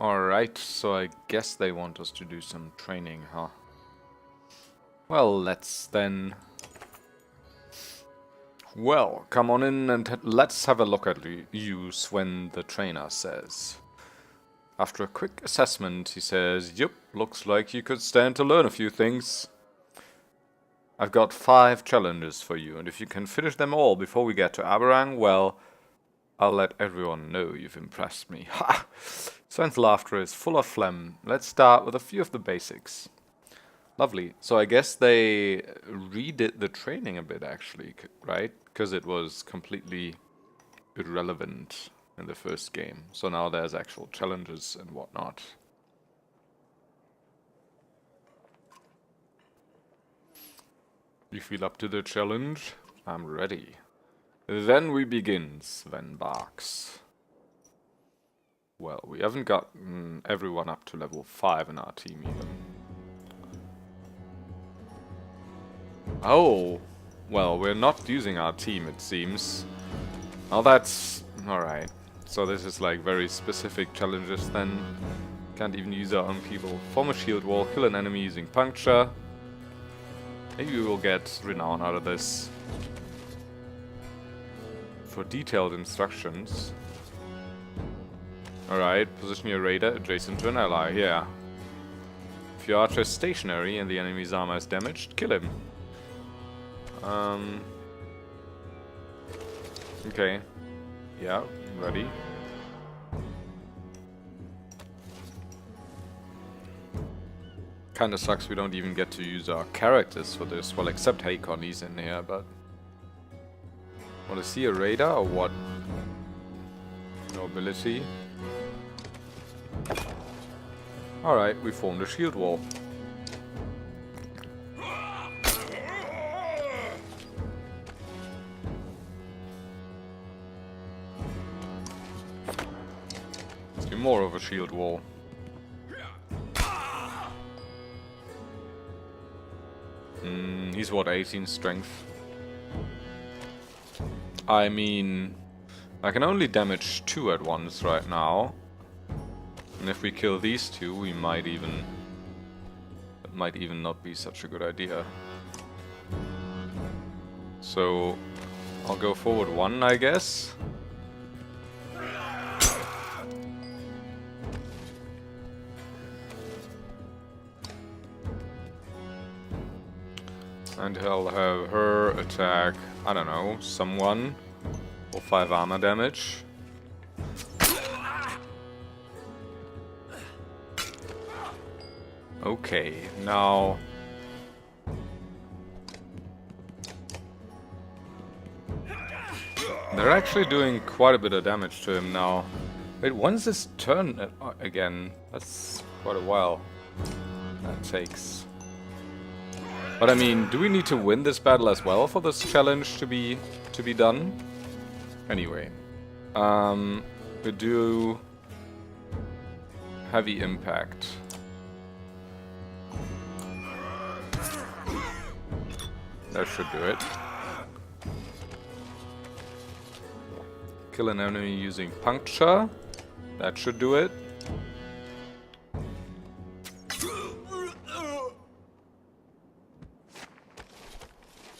Alright, so I guess they want us to do some training, huh? Well, let's then... Well, come on in and let's have a look at you, Sven, the trainer says. After a quick assessment, he says, "Yup, looks like you could stand to learn a few things. I've got 5 challenges for you, and if you can finish them all before we get to Aberrang, well, I'll let everyone know you've impressed me." Ha! Sven's laughter is full of phlegm. Let's start with a few of the basics. Lovely. So I guess they redid the training a bit, actually, right? Because it was completely irrelevant in the first game. So now there's actual challenges and whatnot. You feel up to the challenge? I'm ready. Then we begin, Sven barks. Well, we haven't got everyone up to level 5 in our team even. Oh, well, we're not using our team, it seems. Oh, that's... alright. So this is like very specific challenges then. Can't even use our own people. Form a shield wall, kill an enemy using puncture. Maybe we will get renown out of this. For detailed instructions. Alright, position your raider adjacent to an ally, yeah. If your archer is stationary and the enemy's armor is damaged, kill him. Okay. Yeah, ready. Kinda sucks we don't even get to use our characters for this. Well, except Hakon, he's in here, but... Well, is he a raider or what? No ability. Alright, we formed a shield wall. Let's do more of a shield wall. He's what, 18 strength? I mean, I can only damage 2 at once right now. And if we kill these 2, we might even... It might even not be such a good idea. So, I'll go forward 1, I guess. And I'll have her attack, I don't know, someone. For 5 armor damage. Okay, now... They're actually doing quite a bit of damage to him now. Wait, when's his turn again? That's quite a while that takes. But I mean, do we need to win this battle as well for this challenge to be done? Anyway, we do heavy impact. That should do it. Kill an enemy using puncture. That should do it.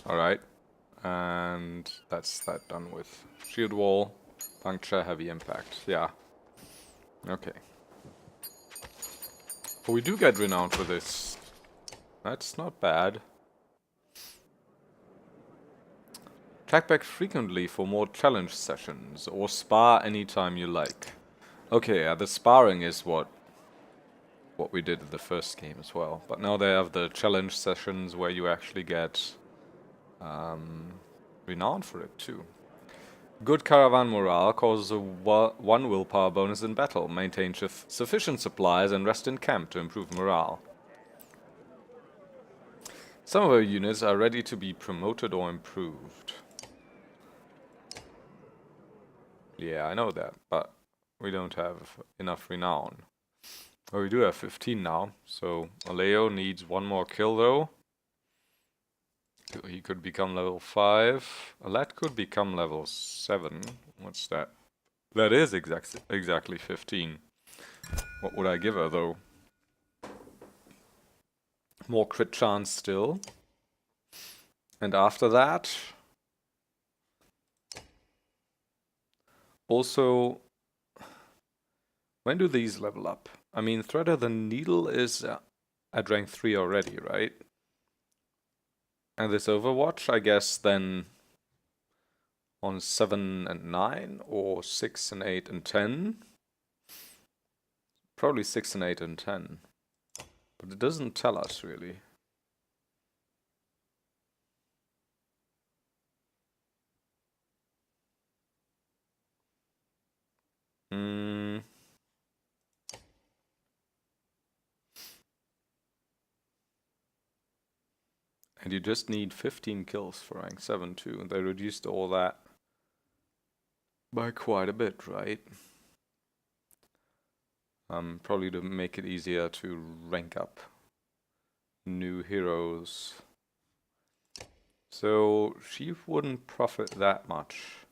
Alright. And that's that done with. Shield wall, puncture, heavy impact. Yeah. Okay. But we do get renowned for this. That's not bad. Track back frequently for more challenge sessions, or spar anytime you like. Okay, yeah, the sparring is what we did in the first game as well. But now they have the challenge sessions where you actually get renown for it too. Good caravan morale causes a 1 willpower bonus in battle. Maintain sufficient supplies and rest in camp to improve morale. Some of our units are ready to be promoted or improved. Yeah, I know that, but we don't have enough renown. Well, we do have 15 now, so Aleo needs 1 more kill though. He could become level 5. Alet could become level 7. What's that? That is exactly 15. What would I give her, though? More crit chance still. And after that... Also... When do these level up? I mean, Thread of the Needle is at rank 3 already, right? And this Overwatch, I guess, then... on 7 and 9, or 6 and 8 and 10. Probably 6 and 8 and 10. But it doesn't tell us, really. And you just need 15 kills for rank 7 too. And they reduced all that by quite a bit, right? Probably to make it easier to rank up new heroes. So she wouldn't profit that much.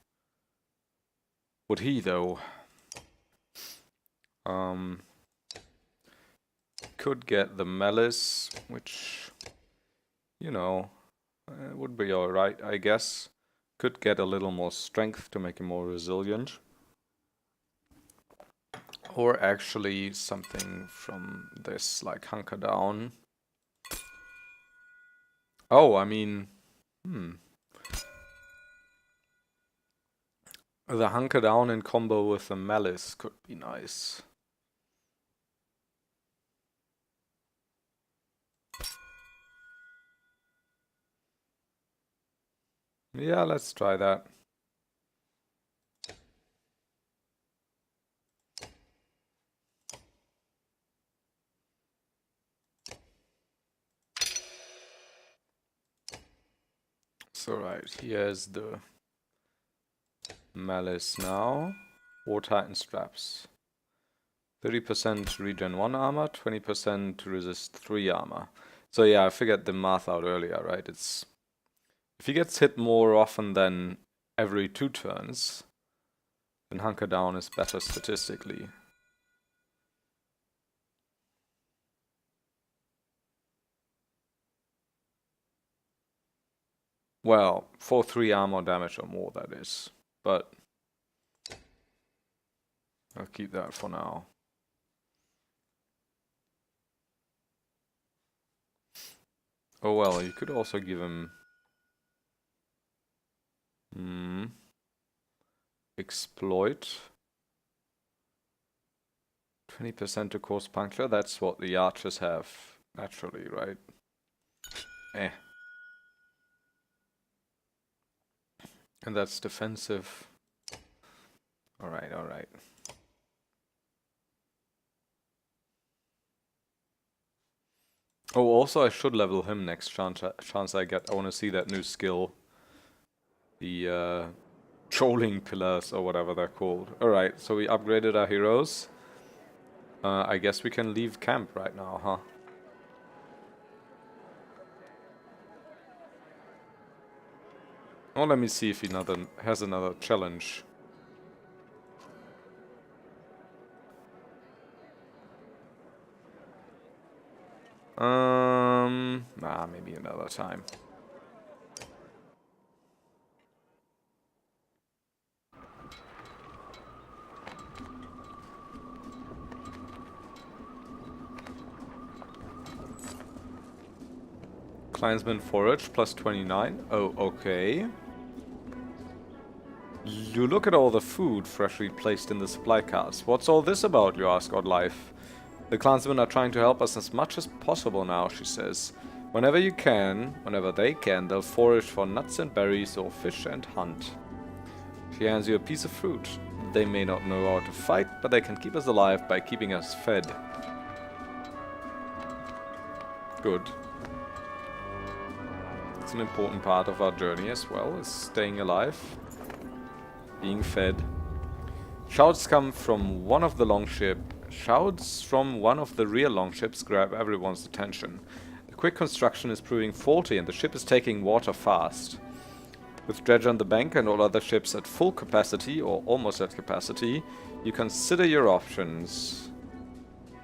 Would he though? Could get the Malice, which, you know, would be alright, I guess. Could get a little more strength to make him more resilient. Or actually something from this, like Hunker Down. Oh, I mean, the Hunker Down in combo with the Malice could be nice. Yeah, let's try that. So right, here's the Malice now. War Titan straps. 30% regen 1 armor, 20% to resist 3 armor. So yeah, I figured the math out earlier, right? It's if he gets hit more often than every 2 turns, then Hunker Down is better statistically. Well, for 3 armor damage or more, that is. But I'll keep that for now. Oh well, you could also give him... Exploit. 20% to cause puncture, that's what the archers have naturally, right? And that's defensive. Alright, alright. Oh, also I should level him next chance I get. I want to see that new skill. The trolling pillars or whatever they're called. Alright, so we upgraded our heroes. I guess we can leave camp right now, huh? Oh, let me see if he has another challenge. Maybe another time. Clansman forage plus 29. Oh, okay. You look at all the food freshly placed in the supply carts. What's all this about, you ask, Oddlife? The clansmen are trying to help us as much as possible now, she says. Whenever you can, whenever they can, they'll forage for nuts and berries or fish and hunt. She hands you a piece of fruit. They may not know how to fight, but they can keep us alive by keeping us fed. Good. It's an important part of our journey as well, is staying alive. Being fed. Shouts come from one of the longships. Shouts from one of the rear longships grab everyone's attention. The quick construction is proving faulty and the ship is taking water fast. With dredge on the bank and all other ships at full capacity or almost at capacity, you consider your options.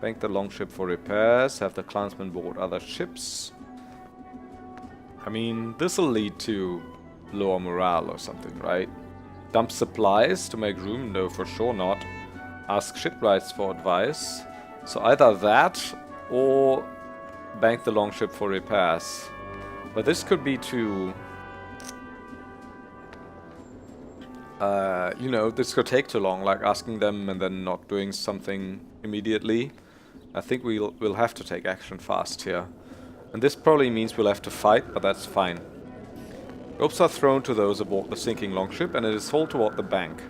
Bank the longship for repairs. Have the clansmen board other ships. I mean, this will lead to lower morale or something, right? Dump supplies to make room? No, for sure not. Ask shipwrights for advice. So either that or bank the longship for repairs. But this could be too... you know, this could take too long, like asking them and then not doing something immediately. I think we'll have to take action fast here. And this probably means we'll have to fight, but that's fine. Ropes are thrown to those aboard the sinking longship, and it is hauled toward the bank.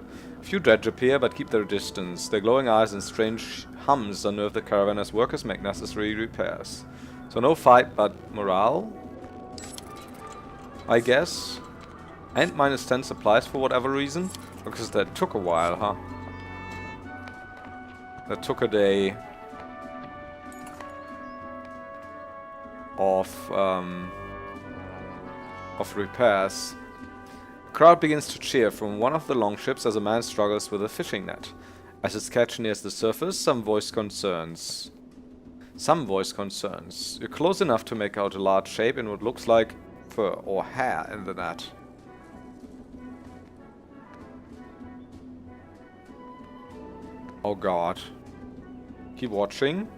A few dredge appear, but keep their distance. Their glowing eyes and strange hums unnerve the caravan as workers make necessary repairs. So no fight, but morale, I guess. And -10 supplies for whatever reason. Because that took a while, huh? That took a day of repairs. The crowd begins to cheer from one of the longships as a man struggles with a fishing net. As its catch nears the surface, some voice concerns. You're close enough to make out a large shape in what looks like fur or hair in the net. Oh god. Keep watching.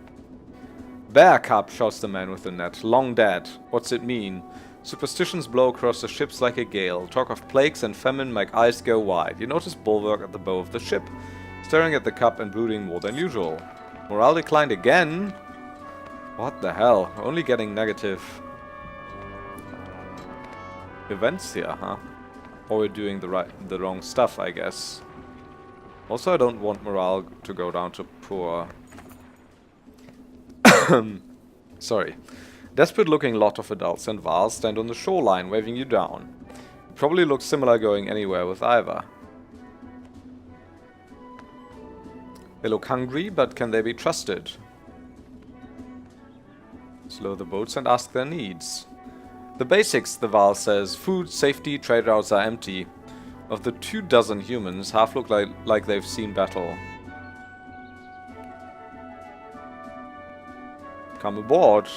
Bear cub, shouts the man with the net. Long dead. What's it mean? Superstitions blow across the ships like a gale. Talk of plagues and famine make eyes go wide. You notice Bulwark at the bow of the ship, staring at the cup and brooding more than usual. Morale declined again? What the hell? We're only getting negative events here, huh? Or we're doing the wrong stuff, I guess. Also, I don't want morale to go down to poor. Sorry. Desperate-looking lot of adults and Vals stand on the shoreline, waving you down. It probably looks similar going anywhere with either. They look hungry, but can they be trusted? Slow the boats and ask their needs. The basics, the Val says. Food, safety, trade routes are empty. Of the 24 humans, half look like they've seen battle. Come aboard.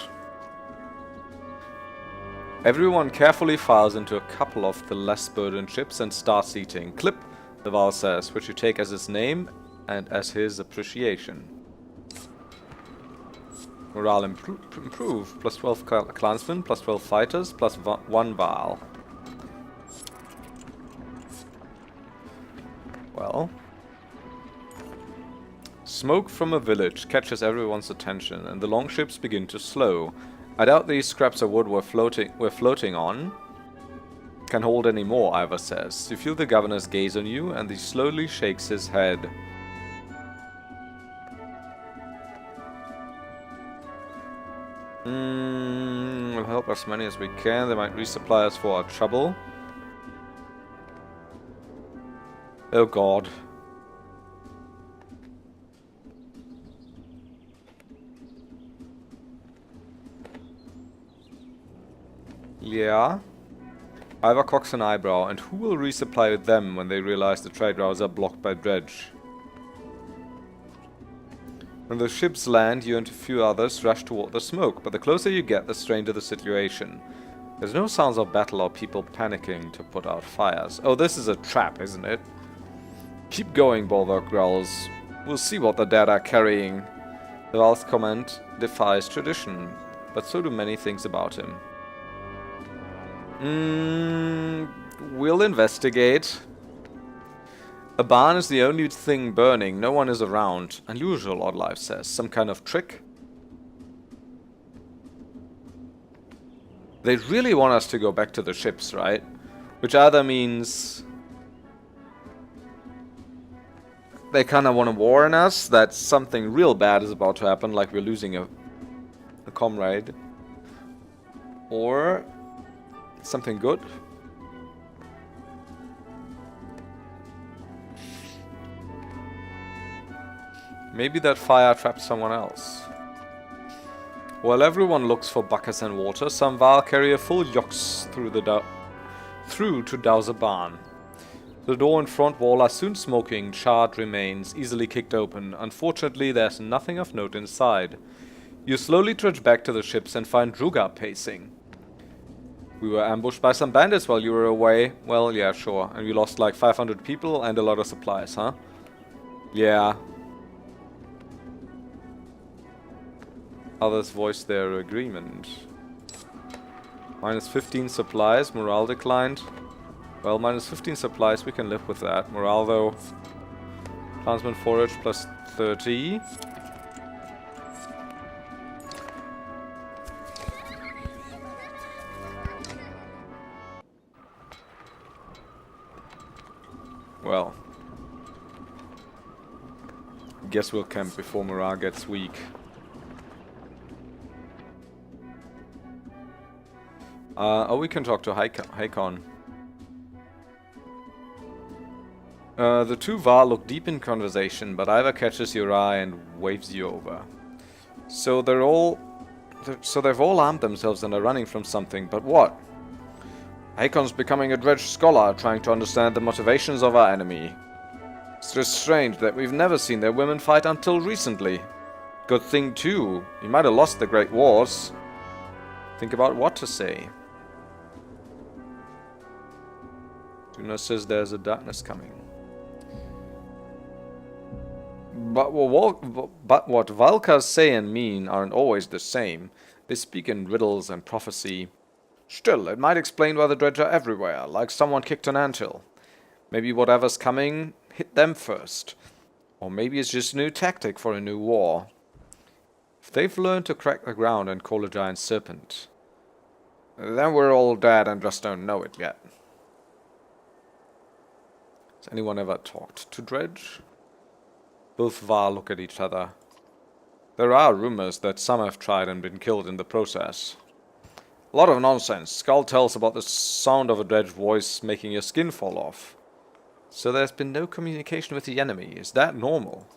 Everyone carefully files into a couple of the less burdened ships and starts eating. Clip, the Val says, which you take as his name and as his appreciation. Morale improve. Plus 12 clansmen, plus 12 fighters, plus 1 Val. Well. Smoke from a village catches everyone's attention, and the longships begin to slow. I doubt these scraps of wood we're floating on can hold any more, Ivor says. You feel the governor's gaze on you, and he slowly shakes his head. We'll help as many as we can. They might resupply us for our trouble. Oh god. Yeah. Ivor cocks an eyebrow, and who will resupply them when they realize the trade routes are blocked by dredge? When the ships land, you and a few others rush toward the smoke, but the closer you get, the stranger the situation. There's no sounds of battle or people panicking to put out fires. Oh, this is a trap, isn't it? Keep going, Bulwark growls. We'll see what the dead are carrying. The Val's comment defies tradition, but so do many things about him. We'll investigate. A barn is the only thing burning. No one is around. Unusual, Oddlife says. Some kind of trick? They really want us to go back to the ships, right? Which either means they kind of want to warn us that something real bad is about to happen, like we're losing a comrade. Or something good. Maybe that fire trapped someone else. While everyone looks for buckets and water, some Val carry a full yokes through to douse a barn. The door and front wall are soon smoking, charred remains, easily kicked open. Unfortunately, there's nothing of note inside. You slowly trudge back to the ships and find Druga pacing. We were ambushed by some bandits while you were away. Well, yeah, sure. And we lost like 500 people and a lot of supplies, huh? Yeah. Others voiced their agreement. Minus 15 supplies, morale declined. Well, minus 15 supplies, we can live with that. Morale, though. Clansman forage plus 30. Well. Guess we'll camp before morale gets weak. Oh, we can talk to Hakon. The two Var look deep in conversation, but Iva catches your eye and waves you over. So they've all armed themselves and are running from something, but what? Hakon's becoming a dredge scholar, trying to understand the motivations of our enemy. It's just strange that we've never seen their women fight until recently. Good thing too, he might have lost the Great Wars. Think about what to say. Juno says there's a darkness coming. But what Valkas say and mean aren't always the same. They speak in riddles and prophecy. Still, it might explain why the dredge are everywhere, like someone kicked an anthill. Maybe whatever's coming hit them first. Or maybe it's just a new tactic for a new war. If they've learned to crack the ground and call a giant serpent, then we're all dead and just don't know it yet. Has anyone ever talked to Dredge? Both Var look at each other. There are rumors that some have tried and been killed in the process. A lot of nonsense. Skull tells about the sound of a Dredge voice making your skin fall off. So there's been no communication with the enemy. Is that normal?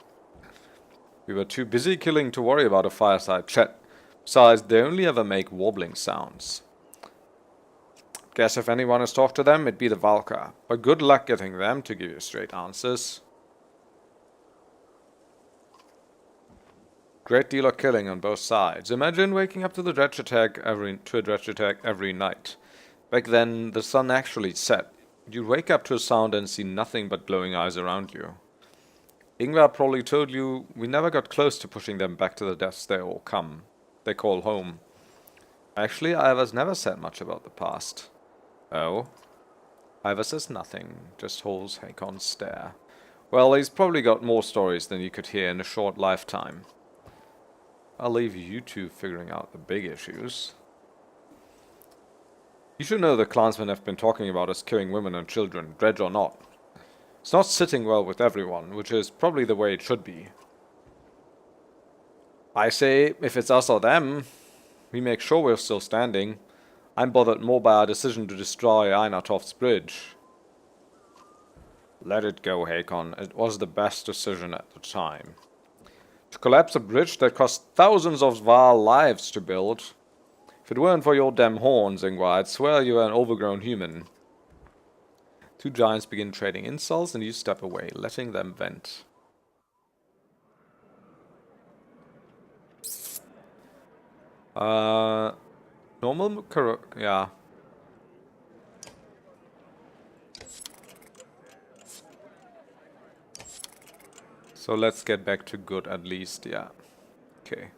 We were too busy killing to worry about a fireside chat. Besides, they only ever make warbling sounds. Guess if anyone has talked to them, it'd be the Valka. But good luck getting them to give you straight answers. Great deal of killing on both sides. Imagine waking up to a dredge attack every night. Back then, the sun actually set. You'd wake up to a sound and see nothing but glowing eyes around you. Ingvar probably told you we never got close to pushing them back to the deaths they call home. Actually, Ivar's never said much about the past. Oh? Ivar says nothing, just holds Hakon's stare. Well, he's probably got more stories than you could hear in a short lifetime. I'll leave you two figuring out the big issues. You should know the clansmen have been talking about us killing women and children, dredge or not. It's not sitting well with everyone, which is probably the way it should be. I say, if it's us or them, we make sure we're still standing. I'm bothered more by our decision to destroy Einatov's bridge. Let it go, Hakon. It was the best decision at the time. To collapse a bridge that cost thousands of Var lives to build. If it weren't for your damn horns, Ingvar, I'd swear you're an overgrown human. Two giants begin trading insults and you step away, letting them vent. Normal, yeah. So let's get back to good at least, yeah. Okay.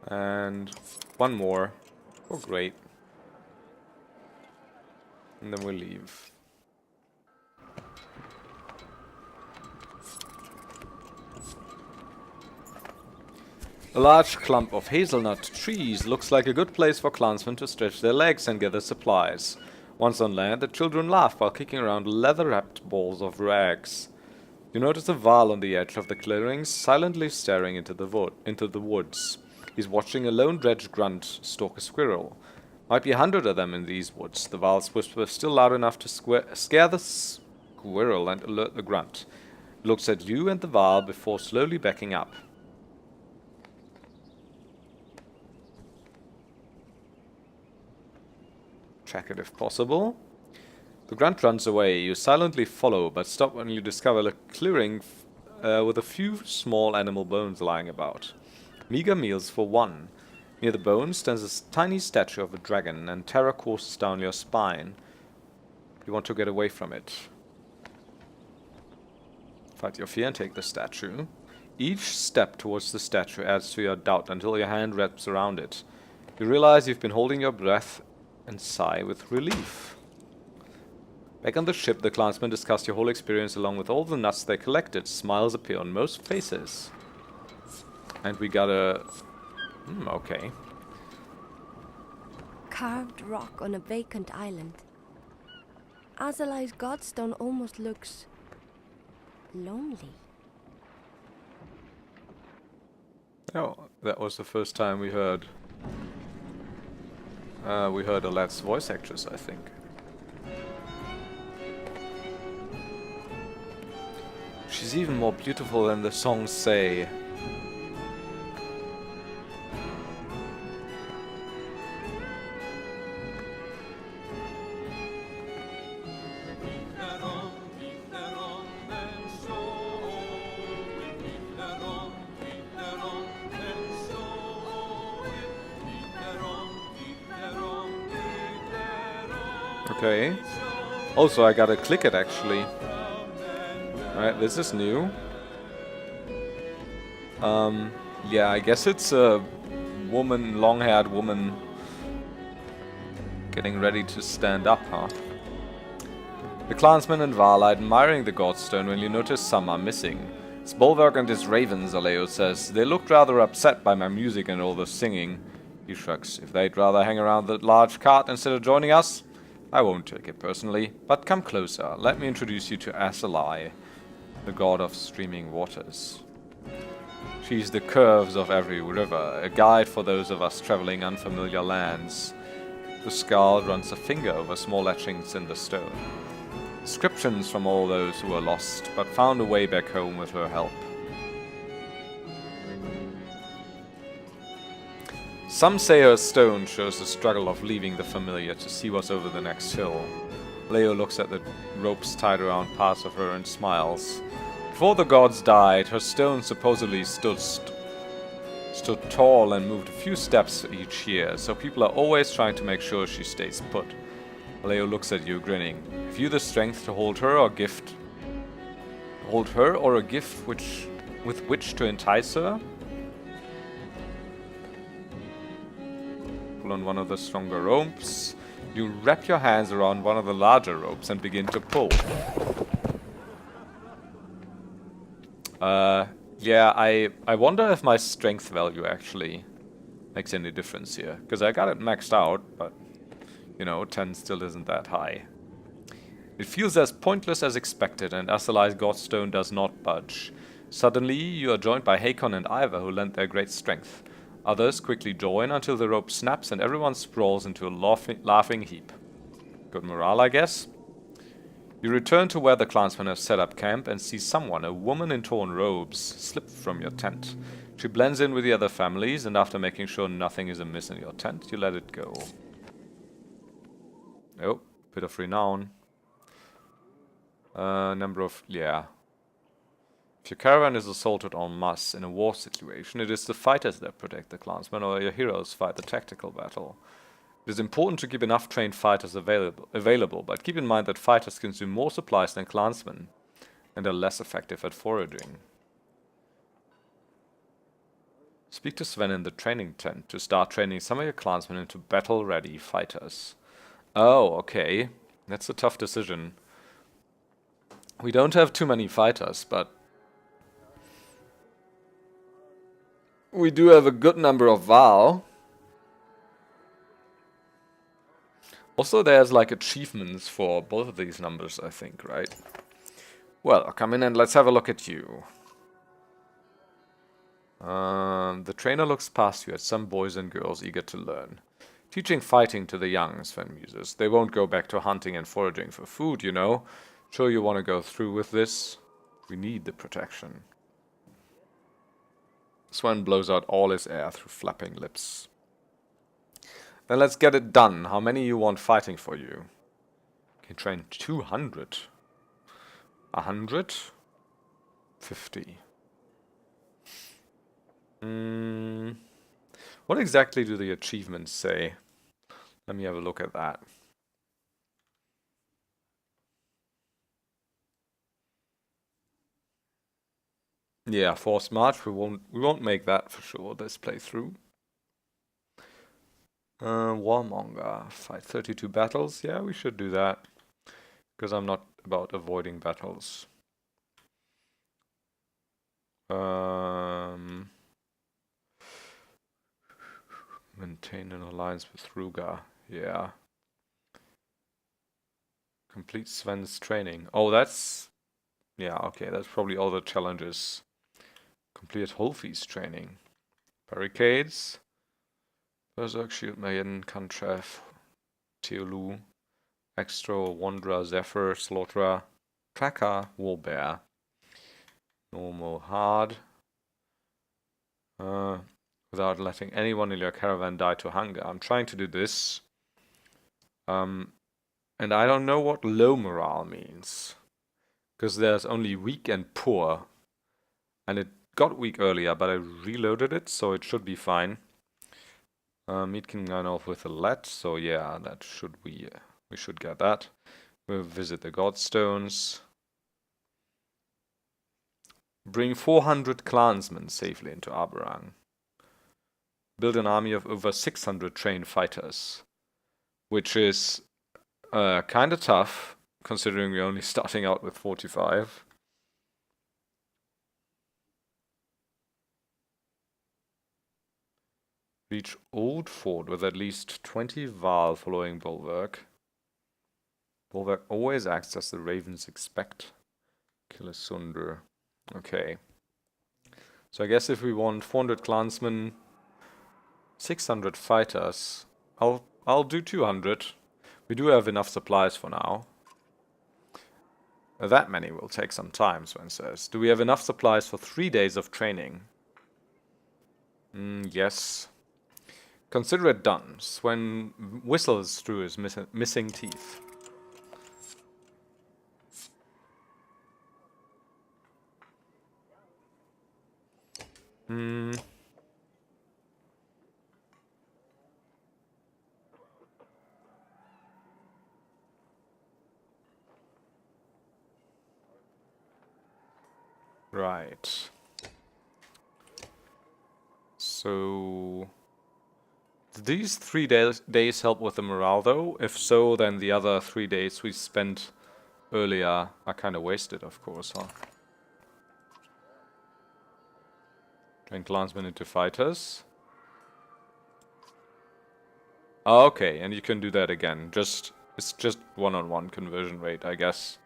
And one more. Oh, great. And then we'll leave. A large clump of hazelnut trees looks like a good place for clansmen to stretch their legs and gather supplies. Once on land, the children laugh while kicking around leather-wrapped balls of rags. You notice a Val on the edge of the clearing, silently staring into the woods. He's watching a lone dredge grunt stalk a squirrel. Might be 100 of them in these woods. The Val's whisper is still loud enough to scare the squirrel and alert the grunt. It looks at you and the Val before slowly backing up. Check it if possible. The grunt runs away. You silently follow, but stop when you discover a clearing with a few small animal bones lying about. Meager meals for one. Near the bones stands a tiny statue of a dragon, and terror courses down your spine. You want to get away from it. Fight your fear and take the statue. Each step towards the statue adds to your doubt until your hand wraps around it. You realize you've been holding your breath and sigh with relief. Back on the ship, the clansmen discuss your whole experience along with all the nuts they collected. Smiles appear on most faces. And we got a... okay. Carved rock on a vacant island. Aselei's Godstone almost looks... lonely. Oh, that was the first time we heard... a lad's voice actress, I think. She's even more beautiful than the songs say. Okay. Also, I gotta click it actually. Alright, this is new. Yeah, I guess it's a woman, long-haired woman getting ready to stand up, huh? The clansmen and Val are admiring the Godstone when you notice some are missing. It's Bulwark and his ravens, Aleo says. They looked rather upset by my music and all the singing. He shrugs. If they'd rather hang around the large cart instead of joining us, I won't take it personally. But come closer. Let me introduce you to Aselei, the god of streaming waters. She's the curves of every river, a guide for those of us traveling unfamiliar lands. The Skald runs a finger over small etchings in the stone. Inscriptions from all those who were lost, but found a way back home with her help. Some say her stone shows the struggle of leaving the familiar to see what's over the next hill. Leo looks at the ropes tied around parts of her and smiles. Before the gods died, her stone supposedly stood tall and moved a few steps each year, so people are always trying to make sure she stays put. Leo looks at you, grinning. Have you the strength to hold her or a gift with which to entice her? Pull on one of the stronger ropes. You wrap your hands around one of the larger ropes and begin to pull. Yeah, I wonder if my strength value actually makes any difference here. Because I got it maxed out, but, you know, 10 still isn't that high. It feels as pointless as expected, and Aselei's Godstone does not budge. Suddenly, you are joined by Hakon and Ivar, who lend their great strength. Others quickly join until the rope snaps and everyone sprawls into a laughing heap. Good morale, I guess? You return to where the clansmen have set up camp and see someone, a woman in torn robes, slip from your tent. She blends in with the other families, and after making sure nothing is amiss in your tent, you let it go. Oh, bit of renown. Yeah. If your caravan is assaulted en masse in a war situation, it is the fighters that protect the clansmen, or your heroes fight the tactical battle. It is important to keep enough trained fighters available, but keep in mind that fighters consume more supplies than clansmen, and are less effective at foraging. Speak to Sven in the training tent to start training some of your clansmen into battle-ready fighters. Oh, okay. That's a tough decision. We don't have too many fighters, but we do have a good number of Val. Also, there's like achievements for both of these numbers, I think, right? Well, come in and let's have a look at you. The trainer looks past you at some boys and girls eager to learn. Teaching fighting to the young, Sven muses. They won't go back to hunting and foraging for food, you know. Sure you want to go through with this? We need the protection. Sven blows out all his air through flapping lips. Then let's get it done. How many you want fighting for you? He trained 200. 100? 50. What exactly do the achievements say? Let me have a look at that. Yeah, forced march. We won't make that for sure this playthrough. Warmonger. Fight 32 battles. Yeah, we should do that. Because I'm not about avoiding battles. Maintain an alliance with Ruga. Yeah. Complete Sven's training. Oh, that's... Yeah, okay, that's probably all the challenges. Complete Holfi's training. Barricades. Berserk, Shield Maiden, Kantreff, Teolu, Extra, Wanderer, Zephyr, Slaughterer, Tracker, Warbear. Normal, hard. Without letting anyone in your caravan die to hunger. I'm trying to do this. And I don't know what low morale means. Because there's only weak and poor. And it got weak earlier, but I reloaded it, so it should be fine. Meat can run off with a let, so yeah, that should we should get that. We'll visit the Godstones. Bring 400 clansmen safely into Aberang. Build an army of over 600 trained fighters. Which is kinda tough, considering we're only starting out with 45. Reach Old Fort with at least 20 Val following Bulwark. Bulwark always acts as the ravens expect. Kill a Sunder. Okay. So I guess if we want 400 clansmen, 600 fighters, I'll do 200. We do have enough supplies for now. That many will take some time, Sven says. Do we have enough supplies for 3 days of training? Yes. Consider it done. Sven whistles through his missing teeth. Right. So... do these 3 days help with the morale though? If so, then the other 3 days we spent earlier are kind of wasted, of course, huh? Turn clansmen into fighters. Oh, okay, and you can do that again. It's just one-on-one conversion rate, I guess.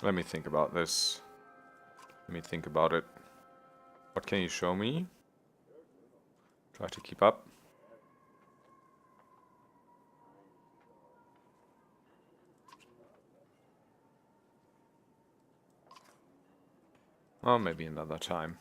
Let me think about this. Let me think about it. What can you show me? Try to keep up. Oh, maybe another time.